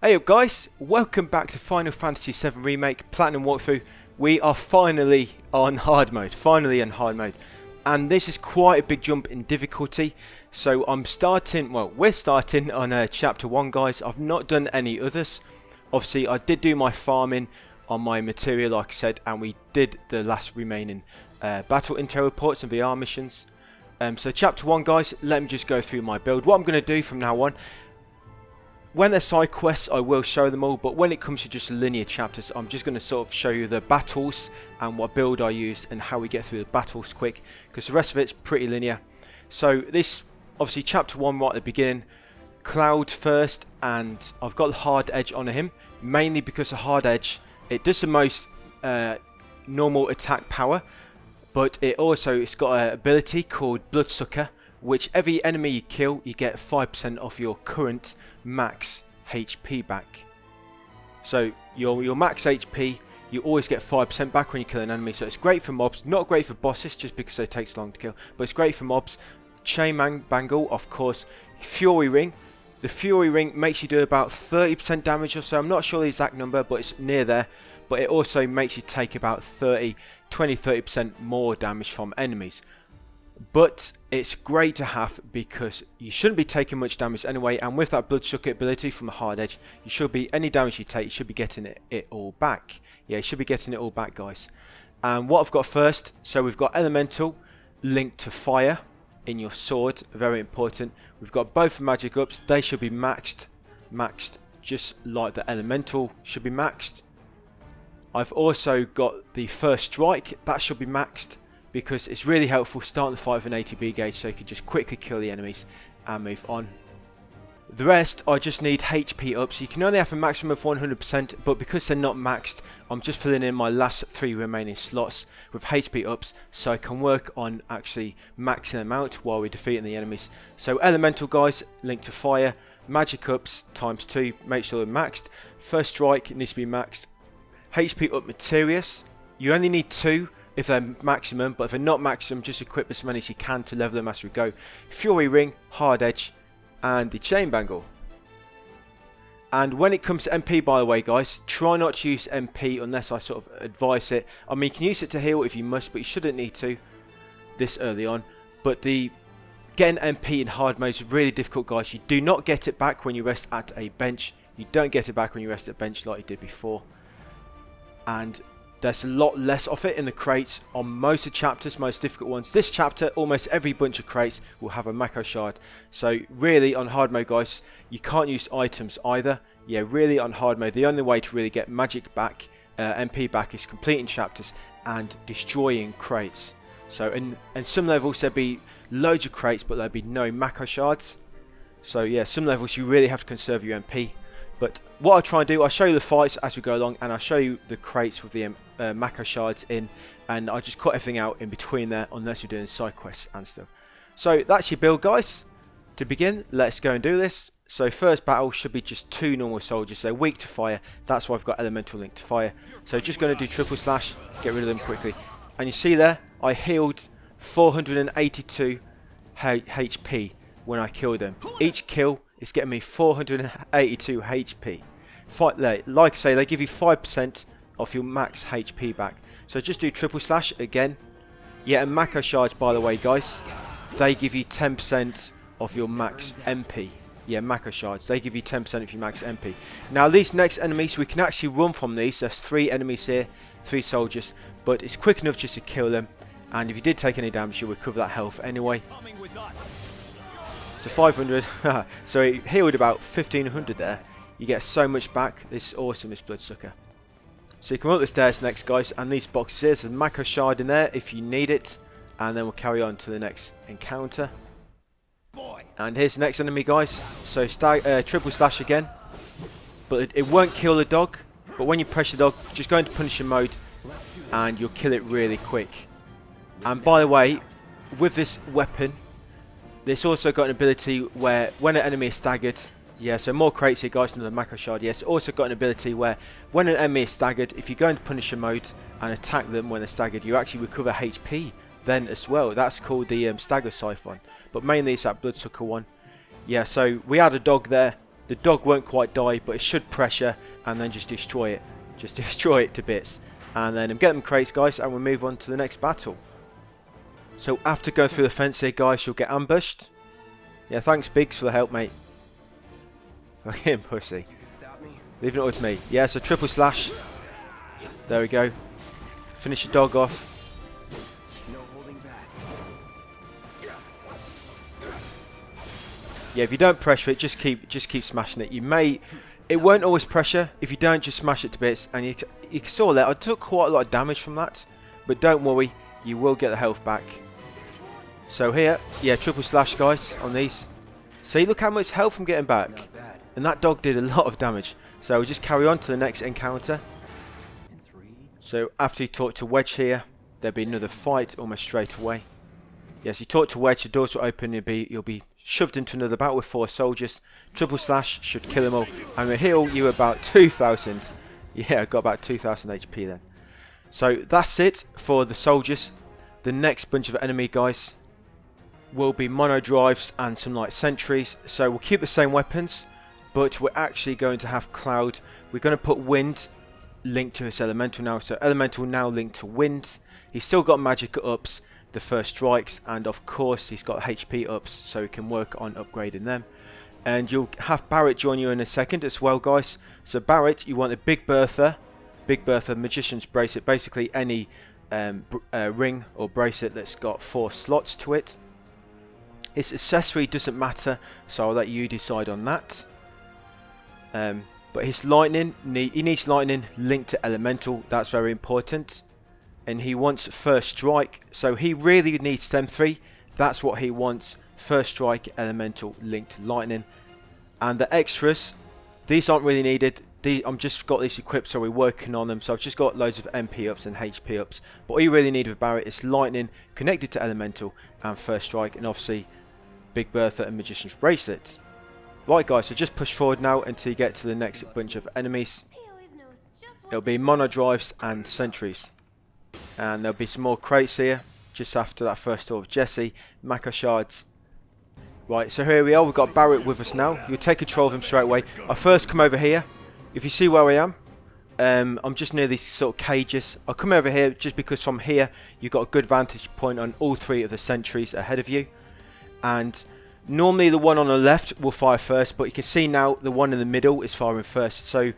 Hey up guys, welcome back to Final Fantasy VII Remake Platinum Walkthrough. We are finally on hard mode, and this is quite a big jump in difficulty. So we're starting on chapter 1 guys. I've not done any others. Obviously I did do my farming on my material like I said, and we did the last remaining battle intel reports and VR missions. So chapter 1 guys, let me just go through my build. What I'm going to do from now on, when they're side quests I will show them all, but when it comes to just linear chapters I'm just going to sort of show you the battles and what build I used and how we get through the battles quick, because the rest of it's pretty linear. So this obviously chapter 1 right at the beginning, Cloud first, and I've got the hard edge on him mainly because the hard edge, it does the most normal attack power, but it's got an ability called Bloodsucker, which every enemy you kill you get 5% off your current max HP back. So your max HP you always get 5% back when you kill an enemy, so it's great for mobs, not great for bosses just because they take so long to kill, but it's great for mobs. Chain Bangle, of course. Fury Ring. The Fury Ring makes you do about 30% damage or so, I'm not sure the exact number but it's near there, but it also makes you take about 20-30% more damage from enemies. But it's great to have because you shouldn't be taking much damage anyway, and with that Bloodsucker ability from the hard edge, you should be, any damage you take, you should be getting it all back. Yeah, you should be getting it all back guys. And what I've got first, so we've got Elemental linked to Fire in your sword, very important. We've got both magic ups, they should be maxed just like the Elemental should be maxed. I've also got the First Strike, that should be maxed, because it's really helpful starting the fight with an ATB gauge so you can just quickly kill the enemies and move on. The rest I just need HP ups. You can only have a maximum of 100%, but because they're not maxed I'm just filling in my last 3 remaining slots with HP ups so I can work on actually maxing them out while we're defeating the enemies. So Elemental guys, linked to Fire, magic ups ×2, make sure they're maxed. First Strike needs to be maxed. HP up Materius, you only need 2 if they're maximum, but if they're not maximum just equip as many as you can to level them as we go. Fury Ring, Hard Edge, and the Chain Bangle. And when it comes to MP, by the way guys, try not to use MP unless I sort of advise it. I mean, you can use it to heal if you must, but you shouldn't need to this early on. But getting MP in hard mode is really difficult guys. You do not get it back when you rest at a bench. You don't get it back when you rest at a bench like you did before. And there's a lot less of it in the crates on most of the chapters, most difficult ones. This chapter, almost every bunch of crates will have a Mako Shard. So really on hard mode guys, you can't use items either. Yeah, really on hard mode, the only way to really get magic back, MP back, is completing chapters and destroying crates. So in some levels there'll be loads of crates but there'll be no Mako Shards. So yeah, some levels you really have to conserve your MP. But what I'll try and do, I'll show you the fights as we go along, and I'll show you the crates with the Mako Shards in, and I'll just cut everything out in between there unless you're doing side quests and stuff. So that's your build guys. To begin, let's go and do this. So first battle should be just 2 normal soldiers, they're weak to fire, that's why I've got Elemental linked to Fire. So just going to do triple slash, get rid of them quickly. And you see there, I healed 482 HP when I killed them. Each kill is getting me 482 HP. Like I say, they give you 5% of your max HP back. So just do triple slash again. Yeah, and Mako Shards, by the way guys, they give you 10% of your max MP. Yeah, Mako Shards, they give you 10% of your max MP. Now these next enemies, we can actually run from these. There's 3 enemies here, 3 soldiers, but it's quick enough just to kill them, and if you did take any damage you'll recover that health anyway. So 500, so it healed about 1500 there. You get so much back. This is awesome, this Bloodsucker. So you come up the stairs next guys, and these boxes here, there's a Mako Shard in there if you need it, and then we'll carry on to the next encounter. And here's the next enemy guys. So triple slash again, but it won't kill the dog, but when you press the dog just go into Punisher mode and you'll kill it really quick. And by the way, with this weapon, it's also got an ability where when an enemy is staggered, yeah, so more crates here guys, another Mako Shard, yes, also got an ability where when an enemy is staggered, if you go into Punisher mode and attack them when they're staggered, you actually recover HP then as well. That's called the Stagger Siphon, but mainly it's that Bloodsucker one. Yeah, so we had a dog there, The dog won't quite die, but it should pressure and then just destroy it. Just destroy it to bits. And then get them crates, guys, and we'll move on to the next battle. So after going through the fence here, guys, you'll get ambushed. Yeah, thanks, Biggs, for the help, mate. Fucking pussy. Leaving it with me. Yeah, so triple slash. There we go. Finish your dog off. Yeah, if you don't pressure it, just keep smashing it. It won't always pressure. If you don't, just smash it to bits, and you saw that I took quite a lot of damage from that, but don't worry, you will get the health back. So here, yeah, triple slash, guys, on these. See, look how much health I'm getting back, and that dog did a lot of damage. So we'll just carry on to the next encounter. So after you talk to Wedge here, there'll be another fight almost straight away. Yes, you talk to Wedge, the doors will open, you'll be shoved into another battle with 4 soldiers. Triple slash should kill them all, and we'll heal you about 2,000. Yeah, I got about 2,000 HP then. So that's it for the soldiers. The next bunch of enemy guys will be mono drives and some light sentries. So we'll keep the same weapons, but we're actually going to have cloud. We're going to put wind linked to his elemental now. So elemental now linked to wind. He's still got magic ups, the first strikes, and of course he's got HP ups, so he can work on upgrading them. And you'll have Barrett join you in a second as well, guys. So Barrett, you want a Big Bertha Magician's Bracelet, basically any ring or bracelet that's got 4 slots to it. His accessory doesn't matter, so I'll let you decide on that. But his lightning, he needs lightning linked to elemental, that's very important. And he wants first strike, so he really needs them 3. That's what he wants. First strike, elemental, linked to lightning. And the extras, these aren't really needed. I'm just got these equipped, so we're working on them. So I've just got loads of MP ups and HP ups. But all you really need with Barrett is lightning connected to elemental and first strike, and obviously Big Bertha and Magician's Bracelet. Right, guys, so just push forward now until you get to the next bunch of enemies. It'll be mono drives and sentries. And there'll be some more crates here just after that first door of Jesse. Mako shards. Right, so here we are. We've got Barrett with us now. You'll take control of him straight away. I first come over here. If you see where I am, I'm just near these sort of cages. I'll come over here just because from here you've got a good vantage point on all 3 of the sentries ahead of you. And normally the one on the left will fire first, but you can see now the one in the middle is firing first. So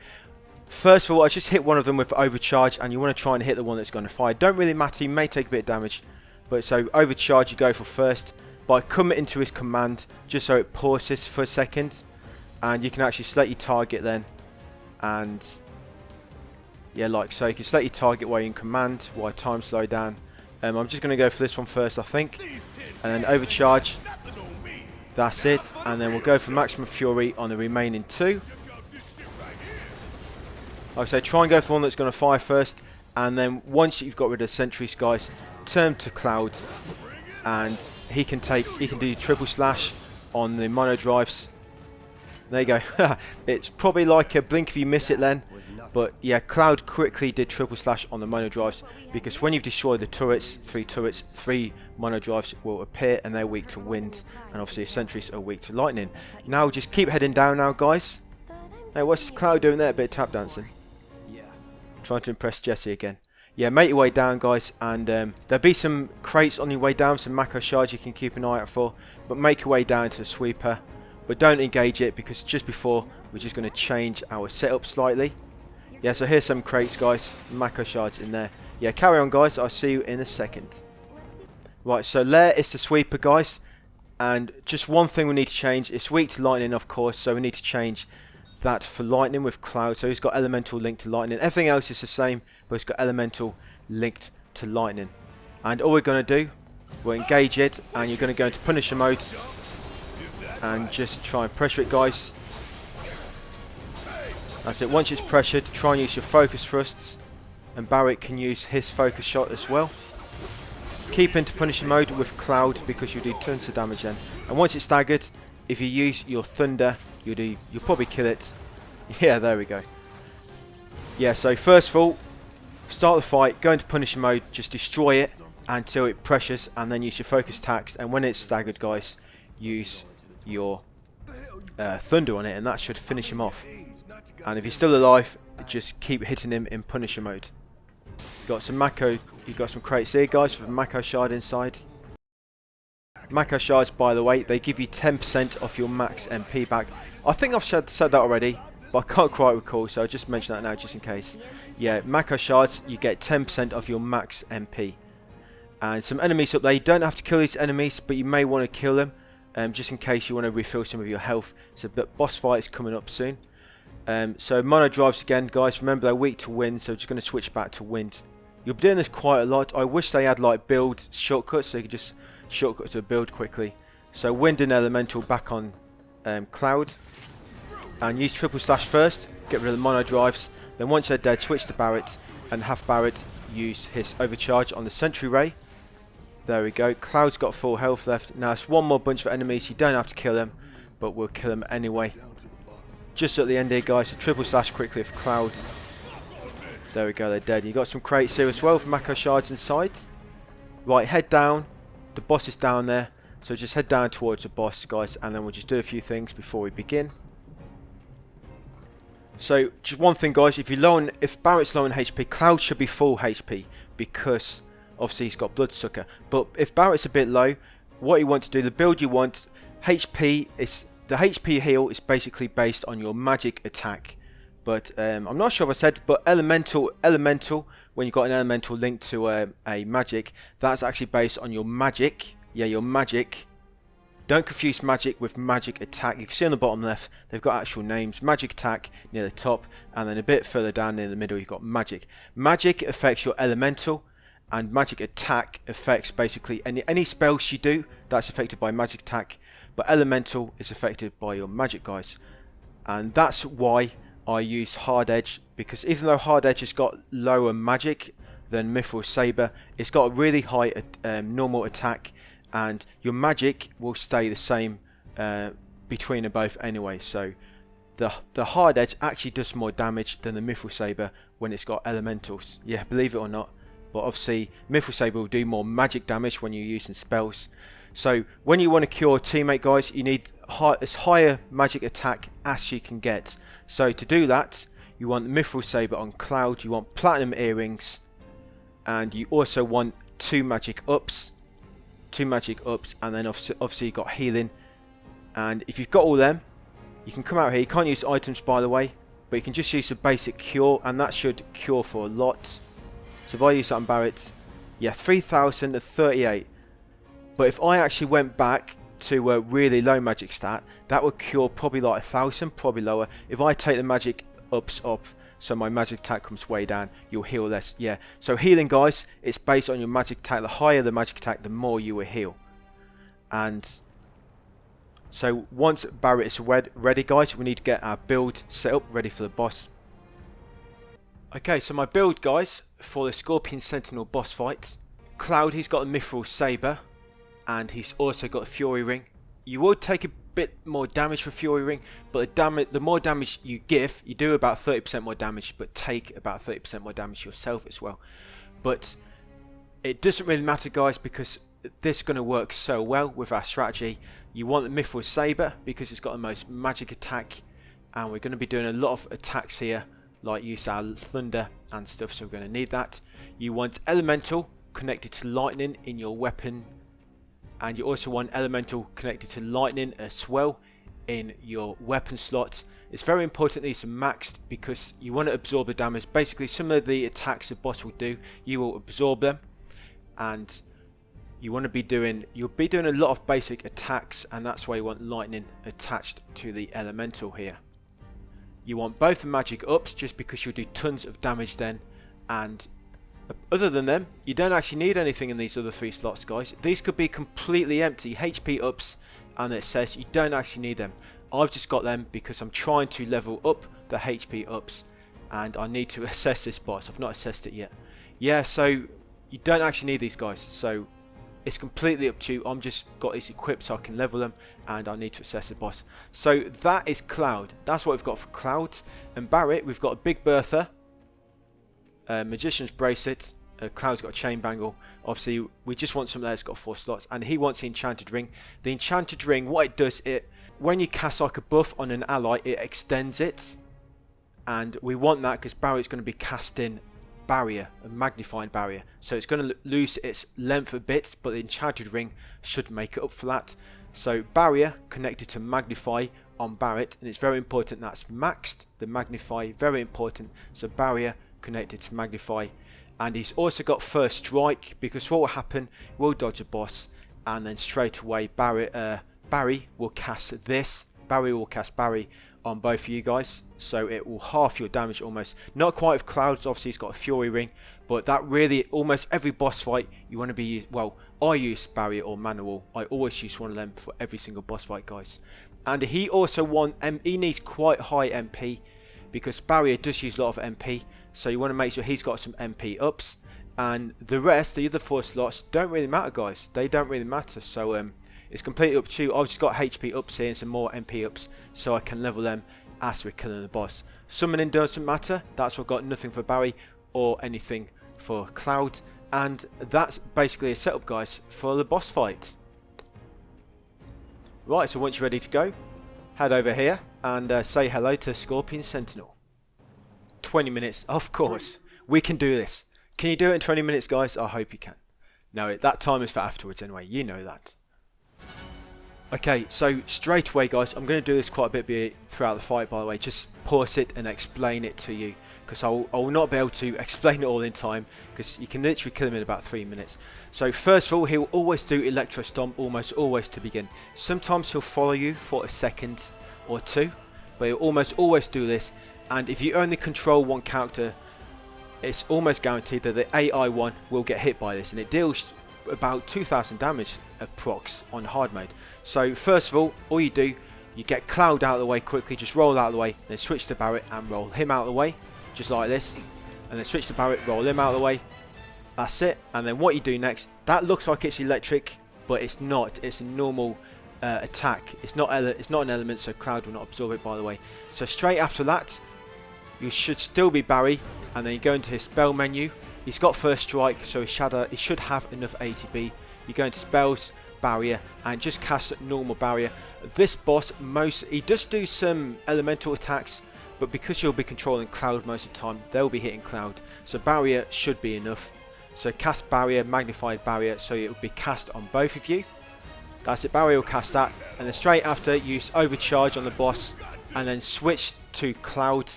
first of all, I just hit one of them with overcharge, and you want to try and hit the one that's going to fire. Don't really matter, you may take a bit of damage, but so overcharge you go for first. But come into his command just so it pauses for a second, and you can actually select your target then, and yeah, like so you can select your target while you're in command, while time slow down. I'm just going to go for this one first, I think, and then overcharge. That's it, and then we'll go for maximum fury on the remaining 2. Like I say, try and go for the one that's going to fire first, and then once you've got rid of sentries, guys, turn to cloud, and he can do triple slash on the mono drives. There you go. It's probably like a blink if you miss it then, but yeah, cloud quickly did triple slash on the mono drives, because when you've destroyed the turrets, 3 mono drives will appear, and they're weak to wind, and obviously sentries are weak to lightning. Now just keep heading down now, guys. Hey, what's Cloud doing there? A bit of tap dancing. Trying to impress Jesse again. Yeah, make your way down, guys, and there'll be some crates on your way down, some Mako shards you can keep an eye out for, but make your way down to the sweeper, but don't engage it, because just before we're just going to change our setup slightly. Yeah, so here's some crates, guys, Mako shards in there. Yeah, carry on, guys, I'll see you in a second. Right, so there is the sweeper, guys, and just one thing we need to change. It's weak to lightning, of course, so we need to change that for lightning with cloud. So he's got elemental linked to lightning. Everything else is the same, but it's got elemental linked to lightning. And all we're going to do, we'll engage it, and you're going to go into Punisher mode and just try and pressure it, guys. That's it. Once it's pressured, try and use your focus thrusts, and Barrett can use his focus shot as well. Keep into Punisher mode with cloud, because you do tons of damage then. And once it's staggered, if you use your thunder, you'll probably kill it. Yeah, there we go. Yeah, so first of all, start the fight, go into Punisher mode, just destroy it until it pressures, and then use your focus attacks. And when it's staggered, guys, use your thunder on it, and that should finish him off. And if he's still alive, just keep hitting him in Punisher mode. You got some Mako, you got some crates here, guys, with Mako shard inside. Mako shards, by the way, they give you 10% off your max MP back. I think I've said that already, but I can't quite recall, so I'll just mention that now just in case. Yeah, Mako shards, you get 10% of your max MP. And some enemies up there. You don't have to kill these enemies, but you may want to kill them, just in case you want to refill some of your health. So the boss fight is coming up soon. So mono drives again, guys. Remember, they're weak to wind, so just going to switch back to wind. You'll be doing this quite a lot. I wish they had like build shortcuts, so you could just shortcut to build quickly. So wind and elemental back on cloud, and use triple slash first. Get rid of the mono drives. Then once they're dead, switch to Barret, and have Barret use his overcharge on the sentry ray. There we go. Cloud's got full health left. Now it's one more bunch of enemies. You don't have to kill them, but we'll kill them anyway. Just at the end here, guys, so triple slash quickly for Cloud. There we go, they're dead. You got some crates here as well for Mako shards inside. Right, head down. The boss is down there, so just head down towards the boss, guys, and then we'll just do a few things before we begin. So just one thing, guys, if Barret's low on HP, Cloud should be full HP, because obviously he's got Bloodsucker. But if Barret's a bit low, what you want to do, the build you want, the HP heal is basically based on your magic attack. But I'm not sure if I said, but elemental, when you've got an elemental linked to a magic, that's actually based on your magic. Yeah, your magic. Don't confuse magic with magic attack. You can see on the bottom left, they've got actual names. Magic attack near the top, and then a bit further down near the middle, you've got magic. Magic affects your elemental, and magic attack affects basically any spells you do. That's affected by magic attack, but elemental is affected by your magic, guys. And that's why I use Hard Edge, because even though Hard Edge has got lower magic than Mithril Saber, it's got a really high normal attack, and your magic will stay the same between them both anyway. So the Hard Edge actually does more damage than the Mithril Saber when it's got elementals. Yeah, believe it or not. But obviously Mithril Saber will do more magic damage when you're using spells. So when you want to cure a teammate, guys, you need as higher magic attack as you can get. So to do that, you want the Mithril Saber on Cloud, you want Platinum Earrings, and you also want 2 magic ups. 2 magic ups, and then obviously you've got healing. And if you've got all them, you can come out here. You can't use items, by the way, but you can just use a basic cure, and that should cure for a lot. So if I use that on Barret, yeah, 3038. But if I actually went back to a really low magic stat, that would cure probably like 1000, probably lower. If I take the magic ups up, so my magic attack comes way down, you'll heal less. Yeah, so healing, guys, it's based on your magic attack. The higher the magic attack, the more you will heal. And so once Barret is ready, guys, we need to get our build set up, ready for the boss. Okay, so my build, guys, for the Scorpion Sentinel boss fight. Cloud, he's got a Mithril Saber, and he's also got a Fury Ring. You will take a bit more damage for Fury Ring, but the more damage you give, you do about 30% more damage, but take about 30% more damage yourself as well. But it doesn't really matter, guys, because this is going to work so well with our strategy. You want the Mithril Saber because it's got the most magic attack, and we're going to be doing a lot of attacks here, like use our thunder and stuff, so we're going to need that. You want elemental connected to lightning in your weapon, and you also want elemental connected to lightning as well in your weapon slot. It's very important these are maxed because you want to absorb the damage. Basically, some of the attacks the boss will do, you will absorb them, and you want to be doing, you'll be doing a lot of basic attacks, and that's why you want lightning attached to the elemental here. You want both the magic ups just because you'll do tons of damage then, and other than them, you don't actually need anything in these other 3 slots, guys. These could be completely empty. HP ups, and it says you don't actually need them. I've just got them because I'm trying to level up the HP ups, and I need to assess this boss. I've not assessed it yet. Yeah, so you don't actually need these, guys. So it's completely up to you. I'm just got these equipped so I can level them, and I need to assess the boss. So that is Cloud. That's what we've got for Cloud. And Barret, we've got a Big Bertha, Magician's Bracelet, Cloud's got a Chain Bangle. Obviously we just want something that's got 4 slots, and he wants the Enchanted Ring. The Enchanted Ring, what it does, it when you cast like a buff on an ally, it extends it. And we want that because Barrier is going to be casting Barrier, a magnifying Barrier. So it's going to lose its length a bit, but the Enchanted Ring should make it up for that. So Barrier connected to Magnify on Barret, and it's very important that's maxed. The Magnify, very important. So Barrier connected to Magnify. And he's also got First Strike, because what will happen, we'll dodge a boss, and then straight away Barry will cast this. Barry will cast Barry on both of you guys, so it will half your damage almost. Not quite with Clouds, obviously he's got a Fury Ring, but that really, almost every boss fight you want to be, well, I use Barrier or Manual. I always use one of them for every single boss fight, guys. And he also he needs quite high MP, because Barrier does use a lot of MP, so you want to make sure he's got some MP ups. And the rest, the other 4 slots, don't really matter, guys. They don't really matter, so it's completely up to you. I've just got HP ups here and some more MP ups, so I can level them as we're killing the boss. Summoning doesn't matter, that's what I've got nothing for Barry or anything for Cloud. And that's basically a setup, guys, for the boss fight. Right, so once you're ready to go, head over here and say hello to Scorpion Sentinel. 20 minutes, of course. We can do this. Can you do it in 20 minutes, guys? I hope you can. No, that time is for afterwards anyway, you know that. Okay, so straight away, guys, I'm going to do this quite a bit throughout the fight, by the way. Just pause it and explain it to you, because I will not be able to explain it all in time, because you can literally kill him in about 3 minutes. So first of all, he'll always do Electro Stomp, almost always to begin. Sometimes he'll follow you for a second or two, but he'll almost always do this. And if you only control one character, it's almost guaranteed that the AI one will get hit by this, and it deals about 2,000 damage approx on hard mode. So first of all you do, you get Cloud out of the way quickly, just roll out of the way, then switch to Barret and roll him out of the way, just like this, and then switch to Barret, roll him out of the way. That's it. And then what you do next, that looks like it's electric, but it's not. It's a normal attack. It's not an element, so Cloud will not absorb it, by the way. So straight after that, you should still be Barry, and then you go into his spell menu. He's got First Strike, so he should have enough ATB. You go into Spells, Barrier, and just cast normal Barrier. This boss, he does do some elemental attacks, but because you'll be controlling Cloud most of the time, they'll be hitting Cloud. So Barrier should be enough. So cast Barrier, Magnified Barrier, so it will be cast on both of you. That's it, Barrier will cast that, and then straight after, use Overcharge on the boss, and then switch to Cloud,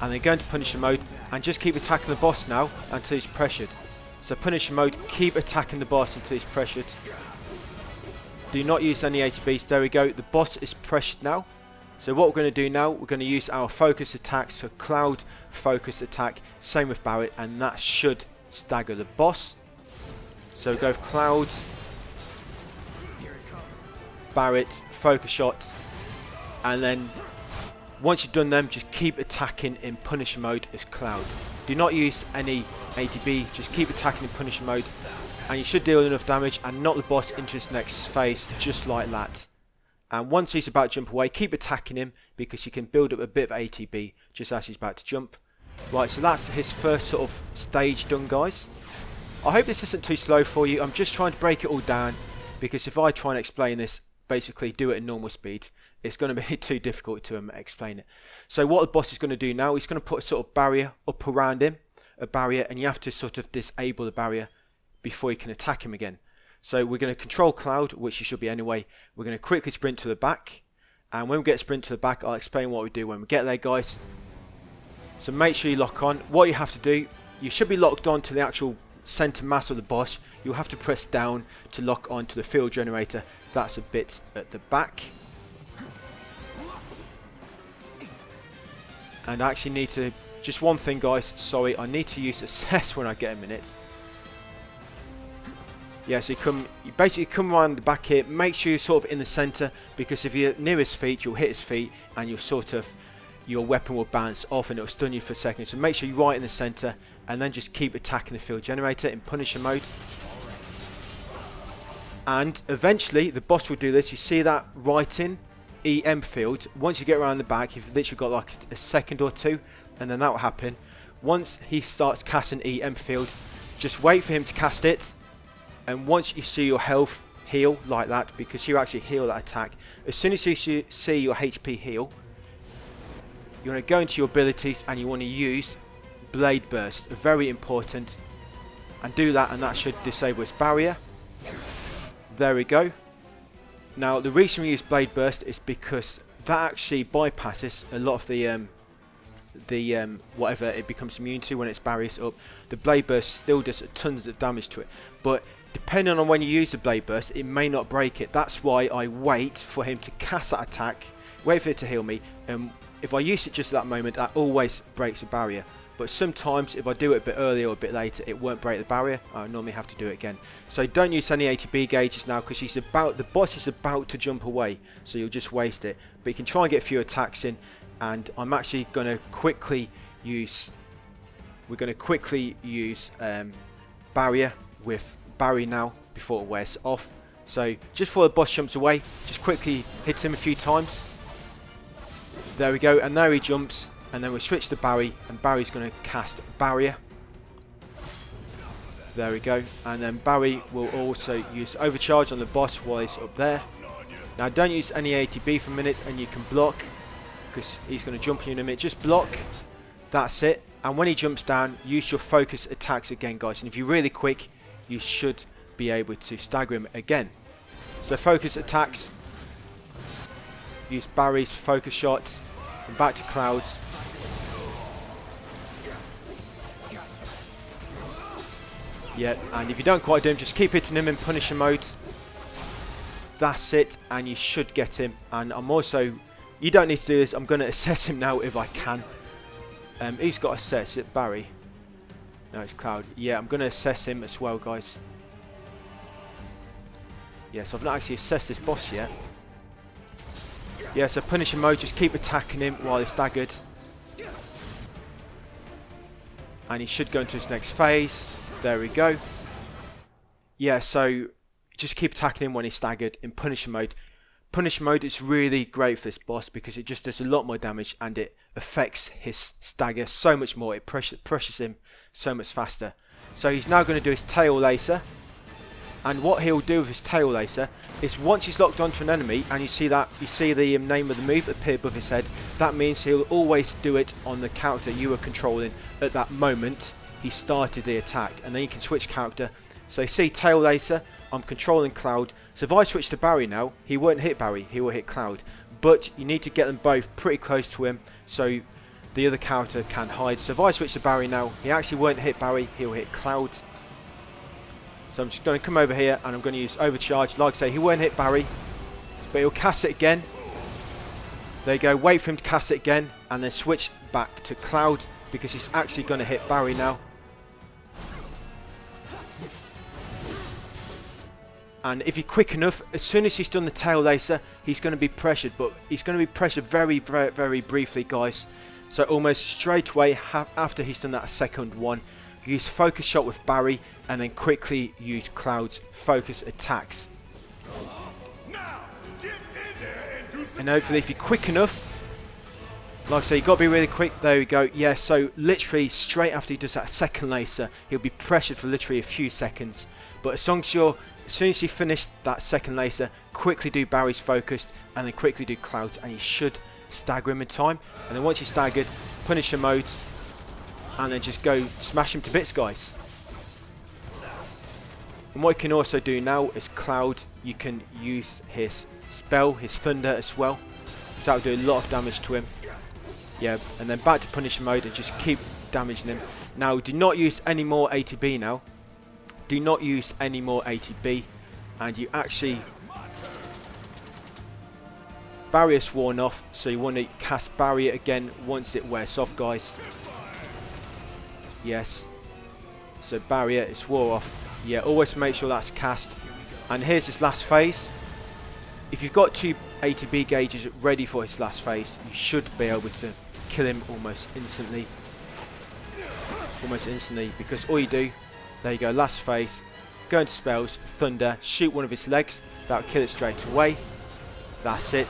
and then go into Punisher mode, and just keep attacking the boss now until he's pressured. So Punisher mode, keep attacking the boss until he's pressured. Do not use any ATBs. There we go. The boss is pressured now. So what we're going to do now, we're going to use our focus attack. So Cloud focus attack. Same with Barret, and that should stagger the boss. So go with Cloud, Barret, focus shot, and then once you've done them, just keep attacking in Punisher mode as Cloud. Do not use any ATB, just keep attacking in Punisher mode, and you should deal enough damage and knock the boss into his next phase, just like that. And once he's about to jump away, keep attacking him, because you can build up a bit of ATB just as he's about to jump. Right, so that's his first sort of stage done, guys. I hope this isn't too slow for you. I'm just trying to break it all down, because if I try and explain this, basically do it at normal speed, it's going to be too difficult to explain it. So what the boss is going to do now, he's going to put a sort of barrier up around him, a barrier, and you have to sort of disable the barrier before you can attack him again. So we're going to control Cloud, which you should be anyway. We're going to quickly sprint to the back, and when we get sprint to the back, I'll explain what we do when we get there, guys. So make sure you lock on. What you have to do, you should be locked on to the actual center mass of the boss. You'll have to press down to lock on to the field generator. That's a bit at the back. And I actually need to, just one thing, guys, sorry, I need to use assess when I get a minute. Yeah, so you basically come around the back here, make sure you're sort of in the center, because if you're near his feet, you'll hit his feet, and you'll sort of, your weapon will bounce off and it'll stun you for a second. So make sure you're right in the center, and then just keep attacking the field generator in Punisher mode. And eventually the boss will do this. You see that writing EM field. Once you get around the back, you've literally got like a second or two, and then that will happen. Once he starts casting EM field, just wait for him to cast it, and once you see your health heal like that, because you actually heal that attack. As soon as you see your HP heal, you want to go into your abilities and you want to use Blade Burst. Very important. And do that, and that should disable its barrier. There we go. Now the reason we use Blade Burst is because that actually bypasses a lot of the whatever it becomes immune to when its barriers up. The Blade Burst still does tons of damage to it, but depending on when you use the Blade Burst, it may not break it. That's why I wait for him to cast that attack, wait for it to heal me. If I use it just at that moment, that always breaks the barrier. But sometimes if I do it a bit earlier or a bit later, it won't break the barrier. I normally have to do it again. So don't use any ATB gauges now, because the boss is about to jump away, so you'll just waste it. But you can try and get a few attacks in, and I'm actually going to quickly use. We're going to quickly use barrier with Barry now before it wears off. So just before the boss jumps away, just quickly hit him a few times. There we go, and there he jumps. And then we switch to Barry, and Barry's going to cast Barrier. There we go. And then Barry will also use Overcharge on the boss while he's up there. Now don't use any ATB for a minute, and you can block, because he's going to jump on you in a minute. Just block. That's it. And when he jumps down, use your focus attacks again, guys. And if you're really quick, you should be able to stagger him again. So focus attacks. Use Barry's focus shot. And back to Clouds. Yeah, and if you don't quite do him, just keep hitting him in Punisher mode. That's it, and you should get him. And I'm also, you don't need to do this, I'm going to assess him now if I can. Who's got assess? Is it Barry? No, it's Cloud. Yeah, I'm going to assess him as well, guys. Yes, I've not actually assessed this boss yet. Yeah, so Punisher mode, just keep attacking him while he's staggered. And he should go into his next phase. There we go. Yeah, so just keep attacking him when he's staggered in Punisher mode. Punisher mode is really great for this boss because it just does a lot more damage and it affects his stagger so much more. It pressures him so much faster. So he's now going to do his tail lacer. And what he'll do with his tail lacer is once he's locked onto an enemy and you see the name of the move appear above his head, that means he'll always do it on the character you were controlling at that moment he started the attack, and then you can switch character. So you see tail lacer, I'm controlling Cloud, so if I switch to Barry now, he won't hit Barry, he will hit Cloud, but you need to get them both pretty close to him so the other character can hide. So if I switch to Barry now, he actually won't hit Barry, he'll hit Cloud. So I'm just going to come over here and I'm going to use Overcharge. Like I say, he won't hit Barry, but he'll cast it again. There you go, wait for him to cast it again and then switch back to Cloud because he's actually going to hit Barry now. And if you're quick enough, as soon as he's done the tail lacer, he's going to be pressured, but he's going to be pressured very, very, very briefly, guys. So almost straight away after he's done that second one, use focus shot with Barry and then quickly use Cloud's focus attacks. And hopefully if you're quick enough, like I say, you've got to be really quick. There we go. Yeah, so literally straight after he does that second lacer, he'll be pressured for literally a few seconds. But as soon as you finish that second lacer, quickly do Barry's focused and then quickly do Cloud's and you should stagger him in time. And then once you're staggered, Punisher mode and then just go smash him to bits, guys. And what you can also do now is Cloud, you can use his spell, his thunder as well, because that will do a lot of damage to him. Yeah, and then back to Punisher mode and just keep damaging him. Now do not use any more ATB now. Do not use any more ATB, and you actually barrier's worn off, so you want to cast barrier again once it wears off, guys. Yes, so barrier is wore off. Yeah, always make sure that's cast. And here's his last phase. If you've got 2 ATB gauges ready for his last phase, you should be able to kill him almost instantly. Because all you do, there you go, last phase, go into spells, thunder, shoot one of his legs, that'll kill it straight away. That's it.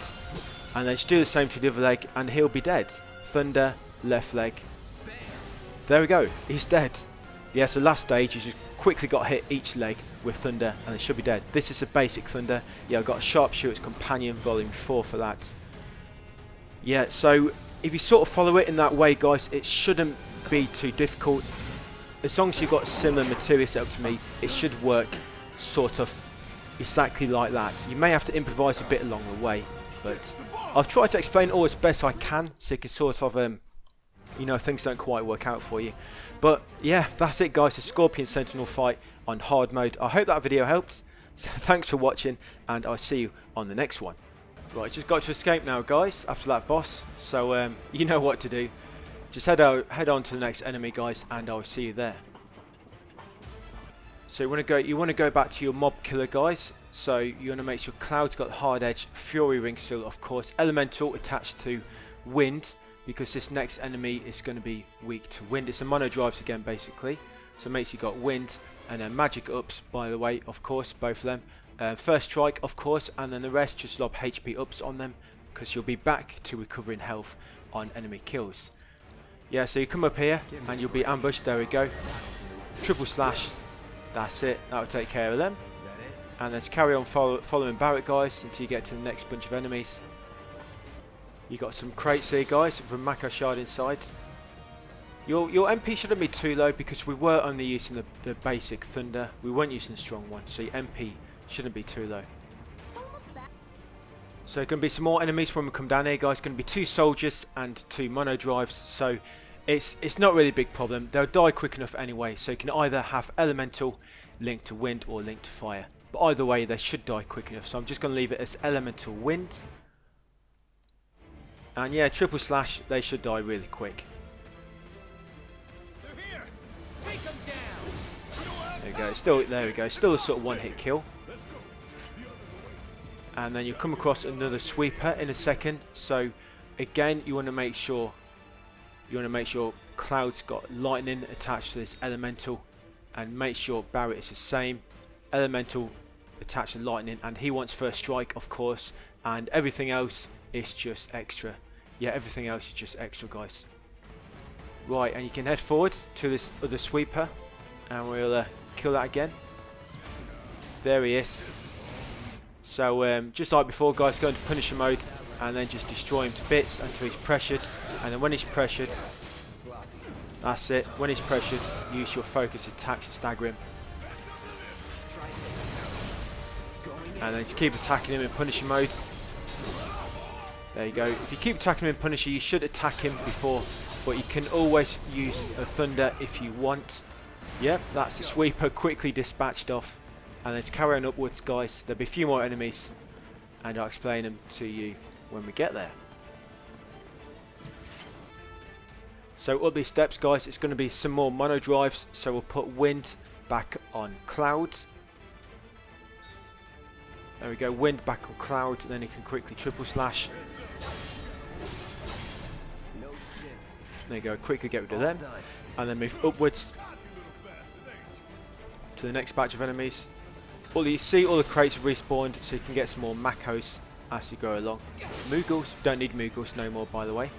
And then just do the same to the other leg and he'll be dead. Thunder, left leg. There we go, he's dead. Yeah, so last stage, you just quickly got hit each leg with thunder, and they should be dead. This is a basic thunder. Yeah, I've got a sharpshooter's companion, volume 4 for that. Yeah, so if you sort of follow it in that way, guys, it shouldn't be too difficult. As long as you've got similar material set up to me, it should work sort of exactly like that. You may have to improvise a bit along the way, but I've tried to explain all as best I can, so you can sort of, you know, things don't quite work out for you. But yeah, that's it, guys, the Scorpion Sentinel fight on hard mode. I hope that video helped. So thanks for watching, and I'll see you on the next one. Right, just got to escape now, guys, after that boss. So you know what to do. Just head on to the next enemy, guys, and I'll see you there. So you want to go back to your mob killer, guys. So you want to make sure Cloud's got the hard edge, Fury ring still, of course, elemental attached to wind, because this next enemy is going to be weak to wind. It's a mono drives again, basically. So make sure you got wind, and then magic ups, by the way, of course, both of them. First strike, of course, and then the rest just lob HP ups on them, because you'll be back to recovering health on enemy kills. Yeah, so you come up here and you'll be ambushed. There we go. Triple slash. That's it. That'll take care of them. And let's carry on following Barrett, guys, until you get to the next bunch of enemies. You got some crates here, guys, with a Mako shard inside. Your MP shouldn't be too low, because we were only using the basic thunder. We weren't using the strong one, so your MP shouldn't be too low. So going to be some more enemies when we come down here, guys. Going to be 2 soldiers and 2 mono drives. So it's not really a big problem. They'll die quick enough anyway. So you can either have elemental linked to wind or linked to fire. But either way, they should die quick enough. So I'm just going to leave it as elemental wind. And yeah, triple slash. They should die really quick. There we go. There we go. Still a sort of one-hit kill. And then you come across another sweeper in a second. So again, you want to make sure Cloud's got lightning attached to this elemental, and make sure Barrett is the same, elemental attached to lightning, and he wants first strike, of course, and everything else is just extra. Yeah, everything else is just extra, guys. Right, and you can head forward to this other sweeper, and we'll kill that again. There he is. So just like before, guys, go into Punisher mode and then just destroy him to bits until he's pressured. And then when he's pressured, that's it. When he's pressured, use your focus attacks to stagger him. And then just keep attacking him in Punisher mode. There you go. If you keep attacking him in Punisher, you should attack him before, but you can always use a Thunder if you want. Yep, that's the sweeper quickly dispatched off. And let's carry on upwards, guys. There'll be a few more enemies, and I'll explain them to you when we get there. So up these steps, guys, it's going to be some more mono drives. So we'll put wind back on Cloud. There we go, wind back on Cloud, then you can quickly triple slash. There you go, quickly get rid of them. And then move upwards to the next batch of enemies. You see all the crates have respawned, so you can get some more Makos as you go along. Moogles, don't need Moogles no more, by the way.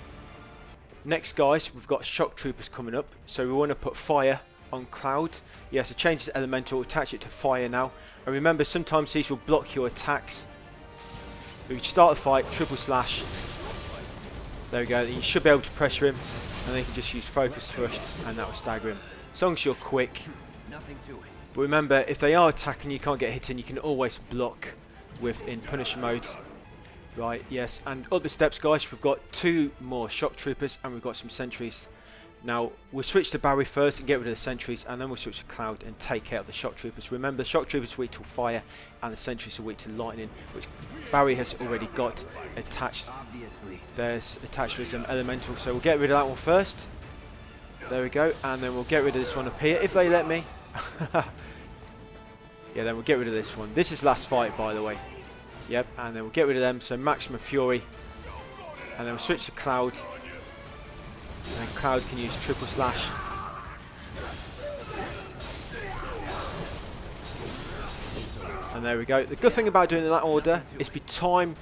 Next, guys, we've got shock troopers coming up, so we want to put fire on Cloud. Yeah, so change this elemental, attach it to fire now. And remember, sometimes these will block your attacks. So you start the fight, triple slash. There we go, you should be able to pressure him, and then you can just use focus thrust, and that will stagger him. As long as you're quick. Nothing to it. But remember, if they are attacking, you can't get hit in, you can always block in Punisher mode. Right, yes, and up the steps, guys, we've got 2 more shock troopers, and we've got some sentries. Now, we'll switch to Barry first and get rid of the sentries, and then we'll switch to Cloud and take out the shock troopers. Remember, the shock troopers are weak to fire, and the sentries are weak to lightning, which Barry has already got attached. Obviously. There's attached with some elemental, so we'll get rid of that one first. There we go, and then we'll get rid of this one up here, if they let me. Yeah, then we'll get rid of this one. This is last fight, by the way. Yep, and then we'll get rid of them, so maximum fury. And then we'll switch to Cloud. And then Cloud can use triple slash. And there we go. The good thing about doing it in that order is by the time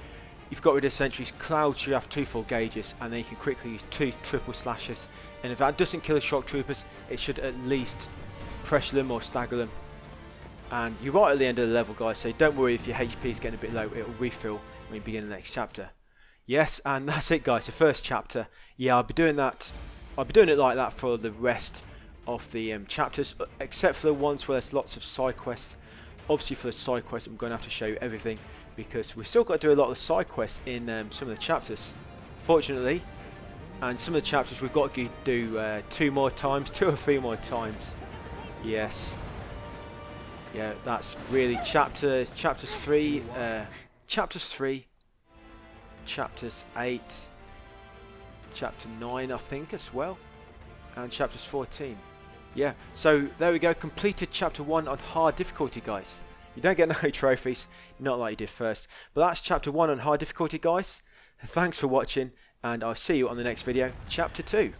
you've got rid of sentries, Cloud should have 2 full gauges, and then you can quickly use 2 triple slashes. And if that doesn't kill the shock troopers, it should at least pressure them or stagger them. And you're right at the end of the level, guys, so don't worry if your HP is getting a bit low, it'll refill when you begin the next chapter. Yes, and that's it, guys, the first chapter. Yeah, I'll be doing that. I'll be doing it like that for the rest of the chapters, except for the ones where there's lots of side quests. Obviously for the side quests I'm going to have to show you everything, because we've still got to do a lot of the side quests in some of the chapters, fortunately. And some of the chapters we've got to do 2 or 3 more times. Yes. Yeah, that's really chapters 3, chapters 8, chapter 9 I think as well, and chapters 14. Yeah, so there we go, completed chapter 1 on hard difficulty, guys. You don't get no trophies, not like you did first, but that's chapter 1 on hard difficulty, guys. Thanks for watching, and I'll see you on the next video, chapter 2.